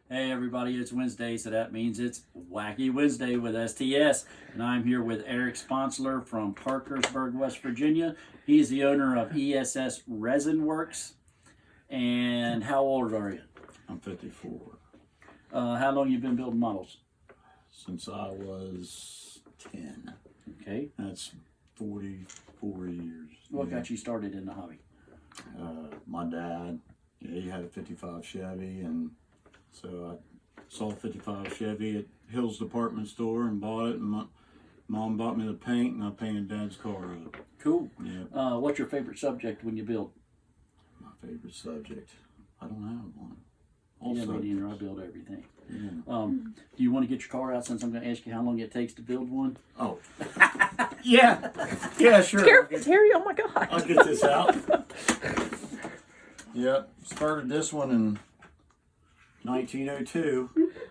Hey everybody, it's Wednesday, so that means it's Wacky Wednesday with STS. And I'm here with Erik Sponsler from Parkersburg, West Virginia. He's the owner of ESS Resin Works. And how old are you? I'm 54. How long you been building models? Since I was 10. Okay. That's 44 years. What got you started in the hobby? My dad, he had a 55 Chevy, and so I saw a 55 Chevy at Hill's department store and bought it, and my mom bought me the paint, and I painted Dad's car up. Cool. Yeah. What's your favorite subject when you build? My favorite subject? I don't have one. Yeah, me neither. I build everything. Yeah. Do you want to get your car out since I'm going to ask you how long it takes to build one? Oh. Yeah. Yeah, sure. Careful, Terry. Oh my God. I'll get this out. Yep. Started this one in 1902.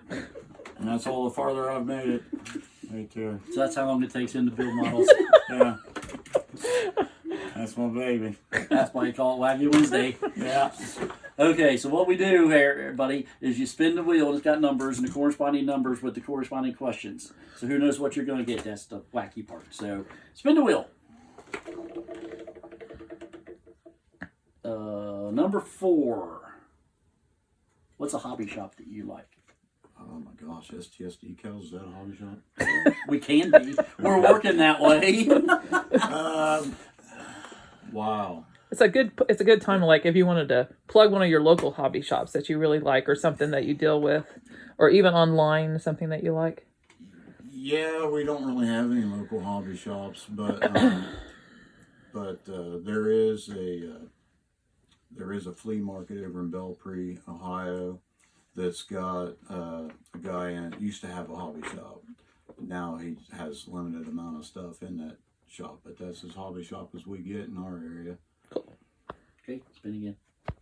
And that's all the farther I've made it. Right there. So that's how long it takes him to build models. Yeah. That's my baby. That's why you call it Wacky Wednesday. Yeah. Okay, so what we do here, everybody, is you spin the wheel, and it's got numbers, and the corresponding numbers with the corresponding questions. So who knows what you're going to get? That's the wacky part. So spin the wheel. Number 4. What's a hobby shop that you like? Oh my gosh, STS decals, is that a hobby shop? We can be. We're working that way. Wow. It's a good time to, like, if you wanted to plug one of your local hobby shops that you really like, or something that you deal with, or even online, something that you like. Yeah, we don't really have any local hobby shops, but there is a flea market over in Belpre, Ohio, that's got a guy in it, used to have a hobby shop. Now he has limited amount of stuff in that shop, but that's as hobby shop as we get in our area. Cool. Okay, spin again.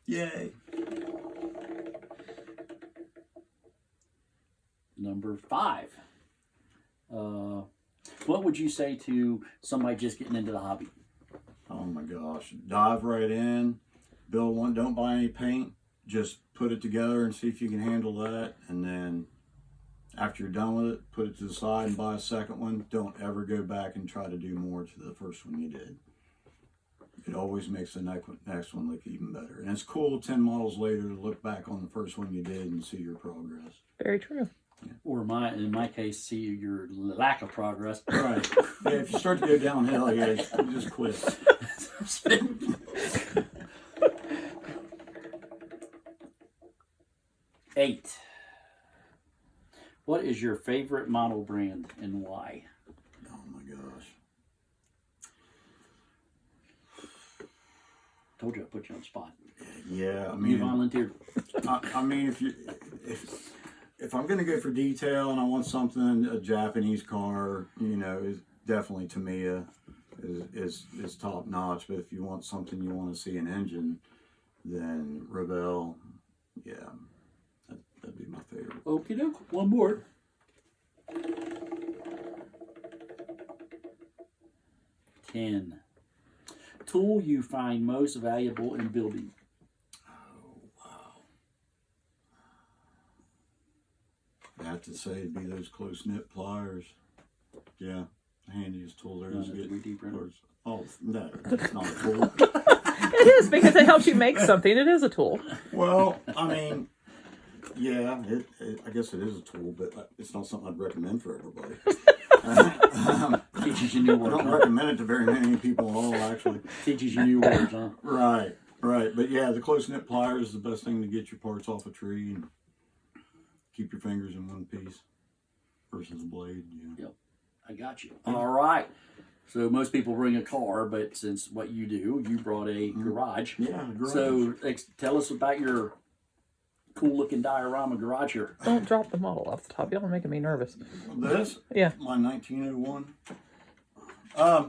Yay! Number 5. What would you say to somebody just getting into the hobby? Oh my gosh, dive right in, build one, don't buy any paint, just put it together and see if you can handle that, and then after you're done with it, put it to the side and buy a second one. Don't ever go back and try to do more to the first one you did. It always makes the next one look even better. And it's cool 10 models later to look back on the first one you did and see your progress. Very true. Yeah. Or in my case, see your lack of progress. Right. Yeah, if you start to go downhill, yeah, you just quit. Eight. What is your favorite model brand and why? Oh my gosh. Told you I put you on the spot. Yeah, I You mean, volunteered. I mean, if I'm gonna go for detail and I want something, a Japanese car, is definitely Tamiya is top notch. But if you want something, you want to see an engine, then Revell, yeah, that'd be my favorite. Okie doke. One more. 10. Tool you find most valuable in building. Oh wow! I have to say it'd be those close knit pliers. Yeah, the handiest tool there is to get 3D printer. parts. Oh no, that's not a tool. It is, because it helps you make something. It is a tool. Well, I mean, yeah, I guess it is a tool, but it's not something I'd recommend for everybody. Teaches you new I words. don't Huh? recommend it to very many people at all, actually. Teaches you new words, huh? Right. But yeah, the close knit pliers is the best thing to get your parts off a tree and keep your fingers in one piece versus a blade. Yeah. Yep. I got you. All right. So most people bring a car, but since what you do, you brought a garage. Yeah, garage. So tell us about your cool looking diorama garage here. Don't drop the model off the top. Y'all are making me nervous. This? Yeah. My 1901. I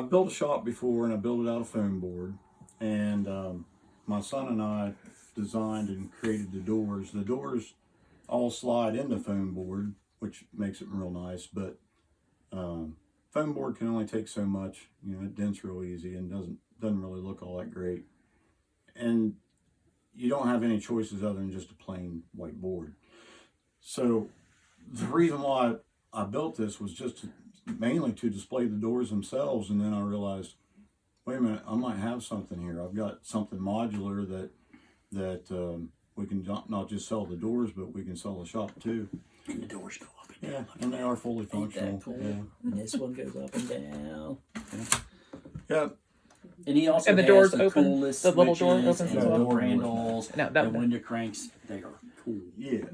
built a shop before, and I built it out of foam board. And my son and I designed and created the doors. The doors all slide into foam board, which makes it real nice. But foam board can only take so much. It dents real easy and doesn't really look all that great. And you don't have any choices other than just a plain white board. So the reason why I built this was just mainly to display the doors themselves, and then I realized, wait a minute, I might have something here. I've got something modular that we can not just sell the doors, but we can sell the shop too. And the doors go up and down. Yeah, and they are fully Ain't functional. that cool? Yeah. And this one goes up and down. Yeah. And he also And the has doors the open? coolest The little door switches opens and as well? door handles, No, that and one. window cranks. They are cool. Yeah.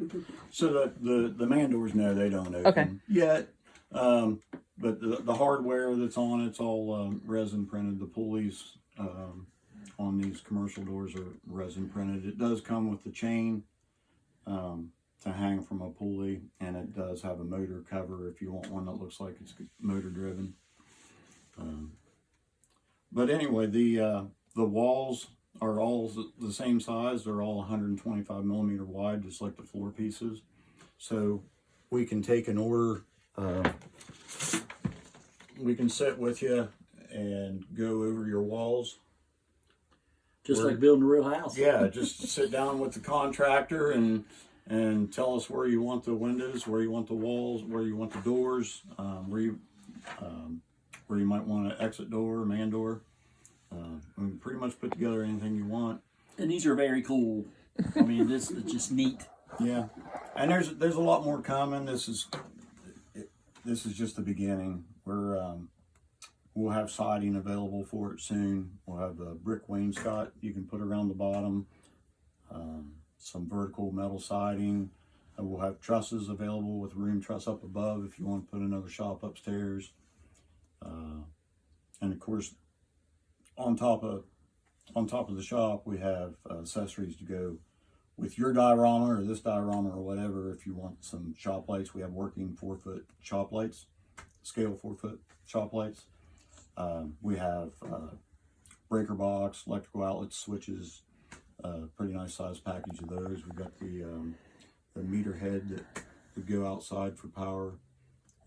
So the man doors, no, they don't open Okay. yet. But the hardware that's on it's all resin printed. The pulleys on these commercial doors are resin printed. It does come with the chain to hang from a pulley, and it does have a motor cover if you want one that looks like it's motor driven. But anyway, the walls are all the same size. They're all 125 millimeter wide, just like the floor pieces. So we can take an order. We can sit with you and go over your walls. Just like building a real house. Yeah, just sit down with the contractor and tell us where you want the windows, where you want the walls, where you want the doors, where you might want an exit door, man door. We can pretty much put together anything you want. And these are very cool. I mean, this is just neat. Yeah, and there's a lot more coming. This is just the beginning. We'll have siding available for it soon. We'll have a brick wainscot you can put around the bottom. Some vertical metal siding. We'll have trusses available with room truss up above if you want to put another shop upstairs. And of course, on top of the shop, we have accessories to go with your diorama or this diorama or whatever. If you want some shop lights, we have working 4-foot shop lights, scale 4-foot shop lights. We have breaker box, electrical outlets, switches, pretty nice size package of those. We've got the meter head that would go outside for power.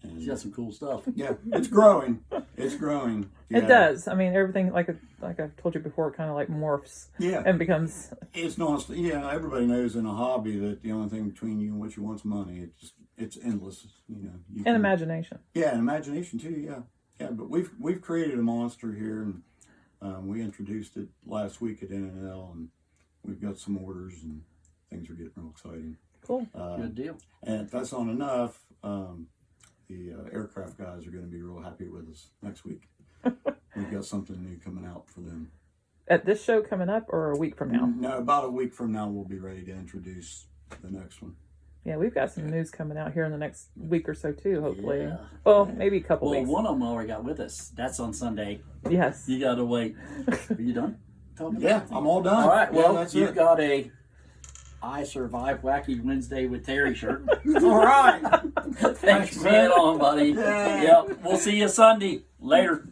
And He's got some cool stuff. yeah, it's growing. It's growing. Yeah. It does. I mean, everything like I've told you before, kind of like morphs Yeah. and becomes. It's not. Yeah, everybody knows in a hobby that the only thing between you and what you want is money. It's endless. You know. And imagination. Yeah, and imagination too. Yeah, yeah. But we've created a monster here, and we introduced it last week at NNL, and we've got some orders, and things are getting real exciting. Cool. Good deal. And if that's not enough, the aircraft guys are going to be real happy with us next week. We've got something new coming out for them. At this show coming up, or a week from now? No, about a week from now, we'll be ready to introduce the next one. Yeah, we've got some news coming out here in the next week or so too. Hopefully. Yeah. Well, maybe a couple Well, weeks. one of them already got with us. That's on Sunday. Yes. You got to wait. Are you done talking? Yeah, I'm all done. All right. Yeah, Well, that's you've it. got a I Survive Wacky Wednesday with Terry shirt. All right. Thanks for being on, buddy. Yay. Yep. We'll see you Sunday. Later.